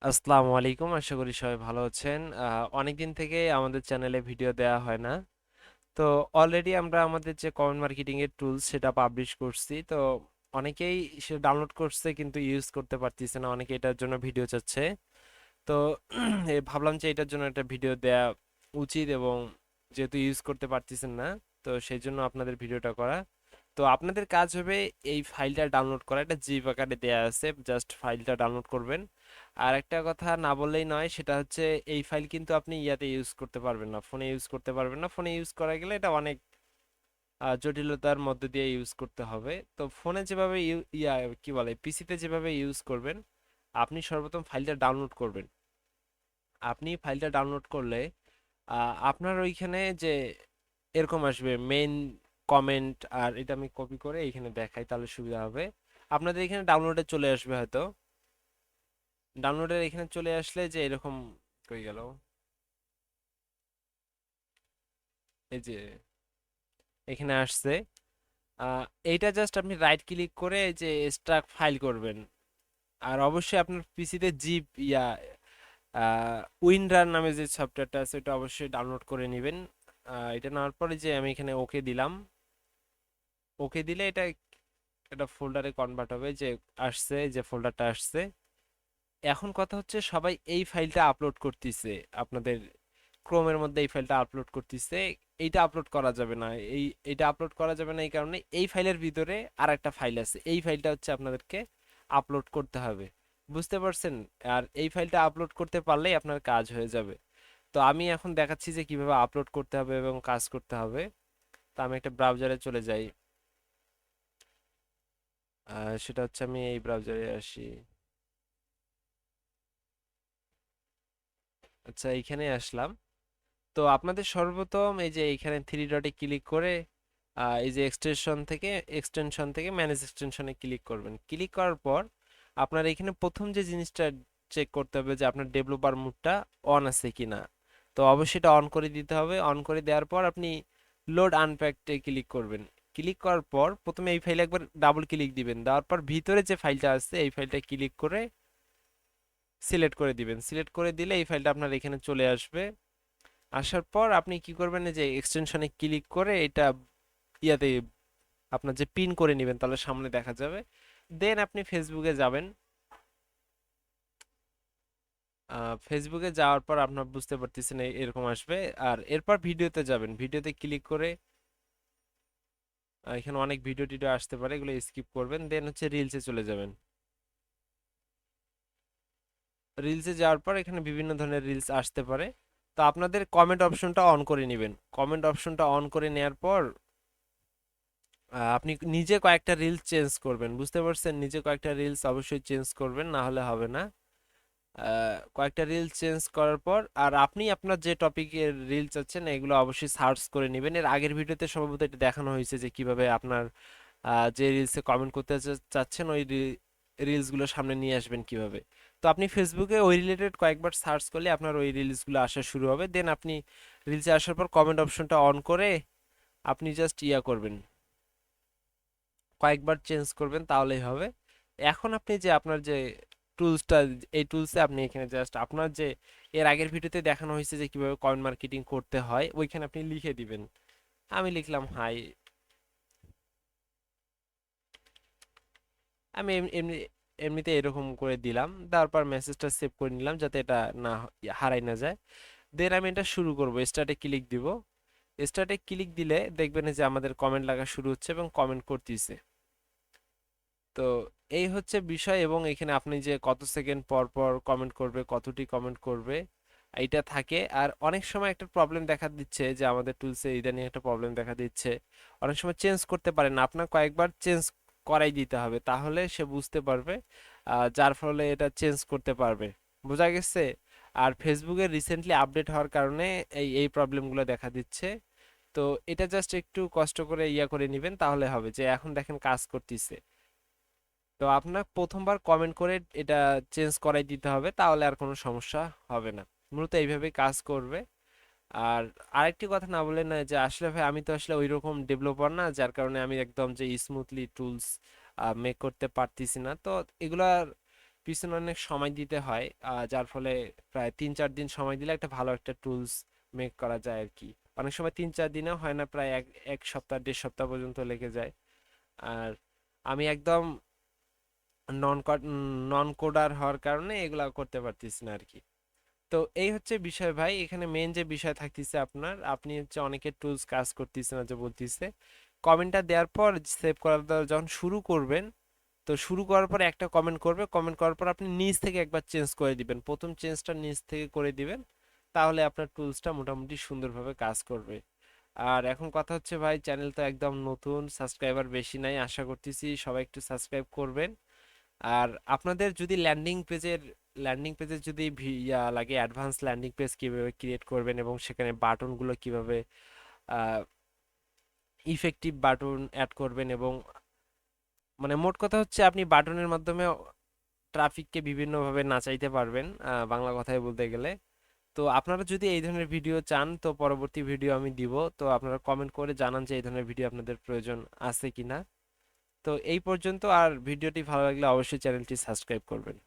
আসসালামু আলাইকুম, আশা করি সবাই ভালো আছেন। অনেকদিন থেকে আমাদের চ্যানেলে ভিডিও দেওয়া হয় না। তো অলরেডি আমরা আমাদের যে কমেন্ট মার্কেটিং এর টুলস সেটা পাবলিশ করছি। তো অনেকেই সেটা ডাউনলোড করছে কিন্তু ইউজ করতে পারতেছে না, অনেকে এটার জন্য ভিডিও চাচ্ছে। তো ভাবলাম যে এটার জন্য একটা ভিডিও দেয়া উচিত, এবং যেহেতু ইউজ করতে পারতেছেন না, তো সেই জন্য আপনাদের ভিডিওটা করা। তো আপনাদের কাজ হবে এই ফাইলটা ডাউনলোড করা। এটা জিপ আকারে দেয়া আছে, জাস্ট ফাইলটা ডাউনলোড করবেন। আর একটা কথা না বললেই নয়, সেটা হচ্ছে এই ফাইল কিন্তু আপনি ইয়াতে ইউজ করতে পারবেন না, ফোনে ইউজ করতে পারবেন না। ফোনে ইউজ করা গেলে এটা অনেক জটিলতার মধ্যে দিয়ে ইউজ করতে হবে। তো ফোনে যেভাবে কি বলে, পিসিতে যেভাবে ইউজ করবেন, আপনি সর্বপ্রথম ফাইলটা ডাউনলোড করবেন। আপনি ফাইলটা ডাউনলোড করলে আপনার ওইখানে যে এরকম আসবে মেইন কমেন্ট, আর এটা আমি কপি করে এখানে দেখাই তাহলে সুবিধা হবে। আপনাদের এখানে ডাউনলোডে চলে আসবে হয়তো। ডাউনলোডের এখানে চলে আসলে যে এরকম, কই গেল, এই যে এখানে আসছে। আহ, এইটা জাস্ট আপনি রাইট ক্লিক করে এই যে এক্সট্রাক্ট ফাইল করবেন। আর অবশ্যই আপনার পিসিতে জিপ উইনরার নামে যে সফটওয়্যারটা আছে ওটা অবশ্যই ডাউনলোড করে নেবেন। এটা নেওয়ার পরে যে আমি এখানে ওকে দিলাম, ওকে দিলে এটা একটা ফোল্ডারে কনভার্ট হবে, যে আসছে, যে ফোল্ডারটা আসছে। এখন কথা হচ্ছে সবাই এই ফাইলটা আপলোড করতেছে আপনাদের ক্রোমের মধ্যে, এই ফাইলটা আপলোড করতেছে। এইটা আপলোড করা যাবে না, এইটা আপলোড করা যাবে না এই কারণে এই ফাইলের ভিতরে আর একটা ফাইল আছে, এই ফাইলটা হচ্ছে আপনাদেরকে আপলোড করতে হবে। বুঝতে পারছেন? আর এই ফাইলটা আপলোড করতে পারলেই আপনার কাজ হয়ে যাবে। তো আমি এখন দেখাচ্ছি যে কিভাবে আপলোড করতে হবে এবং কাজ করতে হবে। তো আমি একটা ব্রাউজারে চলে যাই। সেটা হচ্ছে, আমি এই ব্রাউজারে আসি। আচ্ছা, এইখানে আসলাম। তো আপনাদের সর্বপ্রথম এই যে এইখানে থ্রি ডটে ক্লিক করে এই যে এক্সটেনশন থেকে ম্যানেজ এক্সটেনশনে ক্লিক করবেন। ক্লিক করার পর আপনার এখানে প্রথম যে জিনিসটা চেক করতে হবে যে আপনার ডেভেলপার মোডটা অন আছে কিনা। তো অবশ্যই এটা অন করে দিতে হবে। অন করে দেওয়ার পর আপনি লোড আনপ্যাকটে ক্লিক করবেন। ক্লিক করার পর প্রথমে এই ফাইলে একবার ডাবল ক্লিক দিবেন, দেওয়ার পর ভিতরে যে ফাইলটা আছে এই ফাইলটা ক্লিক করে সিলেক্ট করে দিবেন। সিলেক্ট করে দিলে এই ফাইলটা আপনার এখানে চলে আসবে। আসার পর আপনি কি করবেন, এই যে এক্সটেনশনে ক্লিক করে এটা ইয়াতে আপনার যে পিন করে নেবেন, তাহলে সামনে দেখা যাবে। দেন আপনি ফেসবুকে যাবেন। ফেসবুকে যাওয়ার পর আপনার বুঝতে পারতেছেন এরকম আসবে। আর এরপর ভিডিওতে যাবেন, ভিডিওতে ক্লিক করে এখানে অনেক ভিডিও টিডিও আসতে পারে, এগুলো স্কিপ করবেন। দেন হচ্ছে রিলসে চলে যাবেন। রিলসে যাওয়ার পর এখানে বিভিন্ন ধরনের রিলস আসতে পারে। তো আপনাদের কমেন্ট অপশনটা অন করে নেবেন। কমেন্ট অপশনটা অন করে নেওয়ার পর আপনি নিজে কয়েকটা রিলস চেঞ্জ করবেন। বুঝতে পারছেন? নিজে কয়েকটা রিলস অবশ্যই চেঞ্জ করবেন, না হলে হবে না। কয়েকটা রিলস চেঞ্জ করার পর আর আপনি আপনার যে টপিকের রিলস আছেন এগুলো অবশ্যই সার্চ করে নেবেন। এর আগের ভিডিওতে সম্ভবত এটা দেখানো হয়েছে যে কিভাবে আপনার যে রিলসে কমেন্ট করতে চাচ্ছেন ওই রিলসগুলো সামনে নিয়ে আসবেন কিভাবে। তো আপনি ফেসবুকে ওই রিলেটেড কয়েকবার সার্চ করলে আপনার ওই রিলসগুলো আসা শুরু হবে। দেন আপনি রিলসে আসার পর কমেন্ট অপশনটা অন করে আপনি জাস্ট করবেন, কয়েকবার চেঞ্জ করবেন, তাহলেই হবে। এখন আপনি যে আপনার যে টুলসটা, এই টুলসে আপনি এখানে জাস্ট আপনার যে এর আগের ভিডিওতে দেখানো হয়েছে যে কিভাবে কয়েন মার্কেটিং করতে হয় ওইখানে আপনি লিখে দিবেন। আমি লিখলাম হাই। আমি এমনি এমনিতে এরকম করে দিলাম, তারপর মেসেজটা সেভ করে নিলাম যাতে এটা না হারাই না যায়। দেন আমি এটা শুরু করব, স্টার্টে ক্লিক দিব। স্টার্টে ক্লিক দিলে দেখবেন যে আমাদের কমেন্ট লাগা শুরু হচ্ছে এবং কমেন্ট করতেছে। তো এই হচ্ছে বিষয়, এবং এখানে আপনি যে কত সেকেন্ড পর পর কমেন্ট করবে, কতটি কমেন্ট করবে, এইটা থাকে। আর অনেক সময় একটা প্রবলেম দেখা দিচ্ছে যে আমাদের টুলসে ইদানিং একটা প্রবলেম দেখা দিচ্ছে, অনেক সময় চেঞ্জ করতে পারে না। আপনার কয়েকবার চেঞ্জ করাই দিতে হবে, তাহলে সে বুঝতে পারবে, যার ফলে এটা চেঞ্জ করতে পারবে। বোঝা গেছে? আর ফেসবুকে রিসেন্টলি আপডেট হওয়ার কারণে এই এই প্রবলেমগুলো দেখা দিচ্ছে। তো এটা জাস্ট একটু কষ্ট করে করে নেবেন, তাহলে হবে। যে এখন দেখেন কাজ করতেছে। তো আপনার প্রথমবার কমেন্ট করে এটা চেঞ্জ করাই দিতে হবে, তাহলে আর কোনো সমস্যা হবে না। মূলত এইভাবে কাজ করবে। আর আরেকটি কথা না বলে না, যে আসলে ভাই আমি তো আসলে ওই রকম ডেভেলপার না, যার কারণে আমি একদম যে স্মুথলি টুলস মেক করতে পারতেছি না। তো এগুলার পিছনে অনেক সময় দিতে হয়, যার ফলে প্রায় 3-4 দিন সময় দিলে একটা ভালো একটা টুলস মেক করা যায় আর কি। অনেক সময় 3-4 দিনেও হয় না, প্রায় এক এক সপ্তাহ 1.5 সপ্তাহ পর্যন্ত লেগে যায়। আর আমি একদম নন নন কোডার হওয়ার কারণে এগুলা করতে পারতেছি না আর কি। তো এই হচ্ছে বিষয় ভাই, এখানে মেন যে বিষয় থাকতেছে আপনার, আপনি হচ্ছে অনেকের টুলস কাজ করতেছে না যে বলতেছে, কমেন্টটা দেওয়ার পর সেভ করার যখন শুরু করবেন, তো শুরু করার পর একটা কমেন্ট করবে, কমেন্ট করার পর আপনি নিচ থেকে একবার চেঞ্জ করে দিবেন, প্রথম চেঞ্জটা নিচ থেকে করে দিবেন, তাহলে আপনার টুলসটা মোটামুটি সুন্দরভাবে কাজ করবে। আর এখন কথা হচ্ছে ভাই, চ্যানেল তো একদম নতুন, সাবস্ক্রাইবার বেশি নাই, আশা করতেছি সবাই একটু সাবস্ক্রাইব করবেন। আর আপনাদের যদি ল্যান্ডিং পেজে যদি লাগে, অ্যাডভান্স ল্যান্ডিং পেজ কিভাবে ক্রিয়েট করবেন এবং সেখানে বাটনগুলো কিভাবে ইফেক্টিভ বাটন অ্যাড করবেন, এবং মানে মোট কথা হচ্ছে আপনি বাটনের মাধ্যমে ট্রাফিককে বিভিন্নভাবে নাচাইতে পারবেন, বাংলা কথায় বলতে গেলে। তো আপনারা যদি এই ধরনের ভিডিও চান, তো পরবর্তী ভিডিও আমি দিব, তো আপনারা কমেন্ট করে জানান যে এই ধরনের ভিডিও আপনাদের প্রয়োজন আছে কিনা। তো এই পর্যন্ত, আর ভিডিওটি ভালো লাগলে অবশ্যই চ্যানেলটি সাবস্ক্রাইব করবেন।